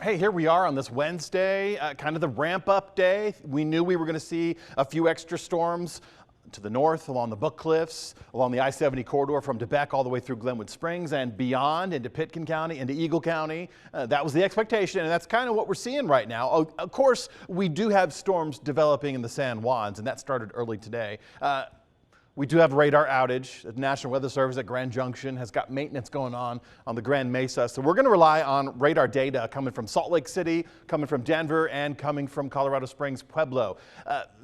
Hey, here we are on this Wednesday, kind of the ramp-up day. We knew we were going to see a few extra storms to the north along the Book Cliffs, along the I-70 corridor from DeBeck all the way through Glenwood Springs and beyond into Pitkin County, into Eagle County. That was the expectation, and that's kind of what we're seeing right now. Of course, we do have storms developing in the San Juans, and that started early today. We do have a radar outage. The National Weather Service at Grand Junction has got maintenance going on the Grand Mesa. So we're going to rely on radar data coming from Salt Lake City, coming from Denver, and coming from Colorado Springs, Pueblo.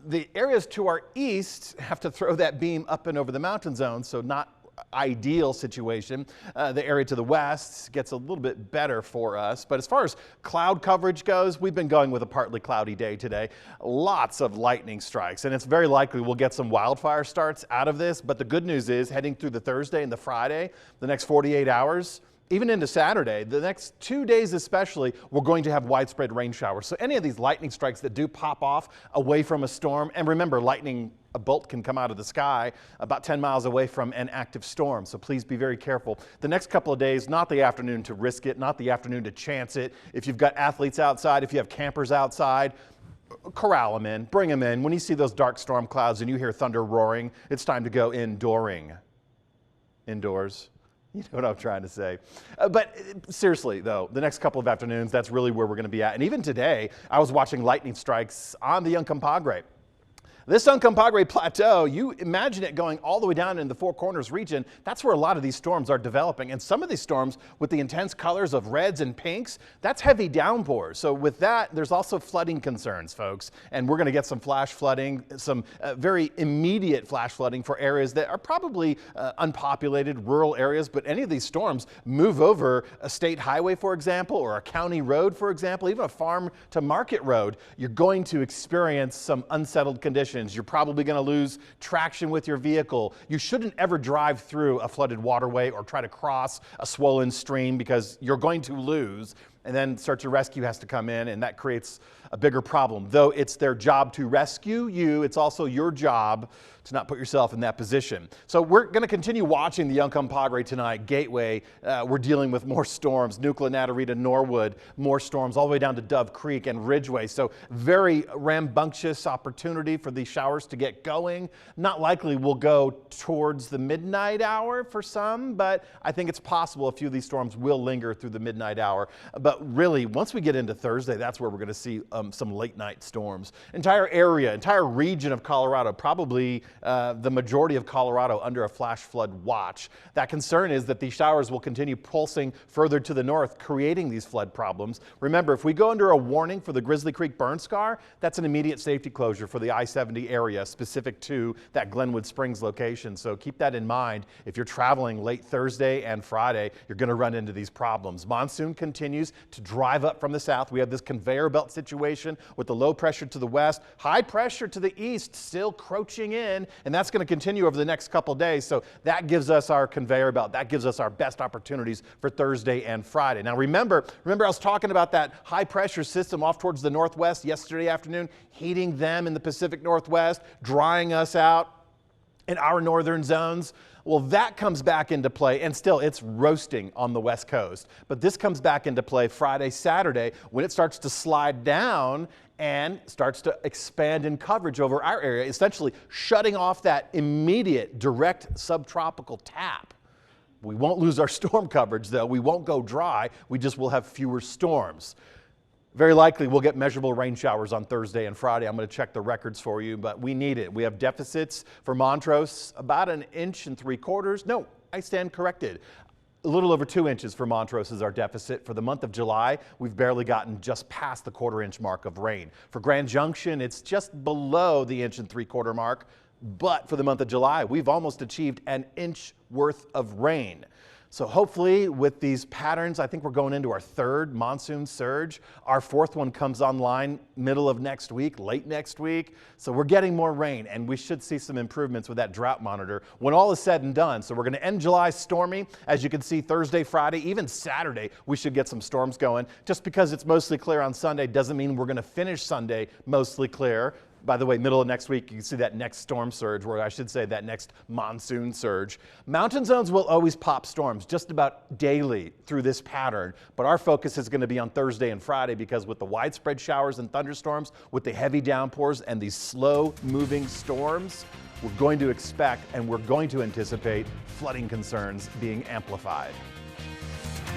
The areas to our east have to throw that beam up and over the mountain zone, so not ideal situation. The area to the west gets a little bit better for us, but as far as cloud coverage goes, we've been going with a partly cloudy day today. Lots of lightning strikes, and it's very likely we'll get some wildfire starts out of this, but the good news is heading through the Thursday and the Friday, the next 48 hours, even into Saturday, the next 2 days especially, we're going to have widespread rain showers. So any of these lightning strikes that do pop off away from a storm, and remember, a bolt can come out of the sky about 10 miles away from an active storm. So please be very careful. The next couple of days, not the afternoon to risk it, not the afternoon to chance it. If you've got athletes outside, if you have campers outside, corral them in, bring them in. When you see those dark storm clouds and you hear thunder roaring, it's time to go indoors. You know what I'm trying to say. But seriously, though, the next couple of afternoons, that's really where we're going to be at. And even today, I was watching lightning strikes on the Uncompahgre. This Uncompahgre Plateau, you imagine it going all the way down in the Four Corners region. That's where a lot of these storms are developing. And some of these storms with the intense colors of reds and pinks, that's heavy downpours. So with that, there's also flooding concerns, folks. And we're going to get some flash flooding, some very immediate flash flooding for areas that are probably unpopulated rural areas. But any of these storms move over a state highway, for example, or a county road, for example, even a farm to market road, you're going to experience some unsettled conditions. You're probably going to lose traction with your vehicle. You shouldn't ever drive through a flooded waterway or try to cross a swollen stream because you're going to lose. And then search and rescue has to come in, and that creates a bigger problem. Though it's their job to rescue you, it's also your job to not put yourself in that position. So we're going to continue watching the Uncompahgre tonight. Gateway, we're dealing with more storms. Nucla, Natarita, Norwood, more storms all the way down to Dove Creek and Ridgeway. So very rambunctious opportunity for these showers to get going. Not likely we'll go towards the midnight hour for some, but I think it's possible a few of these storms will linger through the midnight hour. But really, once we get into Thursday, that's where we're going to see some late night storms. Entire region of Colorado, probably the majority of Colorado under a flash flood watch. That concern is that these showers will continue pulsing further to the north, creating these flood problems. Remember, if we go under a warning for the Grizzly Creek burn scar, that's an immediate safety closure for the I-70 area specific to that Glenwood Springs location. So keep that in mind. If you're traveling late Thursday and Friday, you're going to run into these problems. Monsoon continues to drive up from the south. We have this conveyor belt situation with the low pressure to the west, high pressure to the east still crouching in, and that's going to continue over the next couple days. So that gives us our conveyor belt. That gives us our best opportunities for Thursday and Friday. Now remember I was talking about that high pressure system off towards the northwest yesterday afternoon, heating them in the Pacific Northwest, drying us out in our northern zones. Well, that comes back into play, and still it's roasting on the west coast. But this comes back into play Friday, Saturday, when it starts to slide down and starts to expand in coverage over our area, essentially shutting off that immediate direct subtropical tap. We won't lose our storm coverage, though. We won't go dry. We just will have fewer storms. Very likely we'll get measurable rain showers on Thursday and Friday. I'm going to check the records for you, but we need it. We have deficits for Montrose, about 1.75 inches. No, I stand corrected. A little over 2 inches for Montrose is our deficit. For the month of July, we've barely gotten just past the 1/4 inch mark of rain. For Grand Junction, it's just below the 1.75 inch mark, but for the month of July, we've almost achieved 1 inch worth of rain. So hopefully with these patterns, I think we're going into our 3rd monsoon surge. Our 4th one comes online middle of next week, late next week. So we're getting more rain, and we should see some improvements with that drought monitor when all is said and done. So we're going to end July stormy. As you can see, Thursday, Friday, even Saturday, we should get some storms going. Just because it's mostly clear on Sunday doesn't mean we're going to finish Sunday mostly clear. By the way, middle of next week, you can see that next storm surge, or I should say that next monsoon surge. Mountain zones will always pop storms just about daily through this pattern, but our focus is going to be on Thursday and Friday because with the widespread showers and thunderstorms, with the heavy downpours and these slow moving storms, we're going to expect and we're going to anticipate flooding concerns being amplified.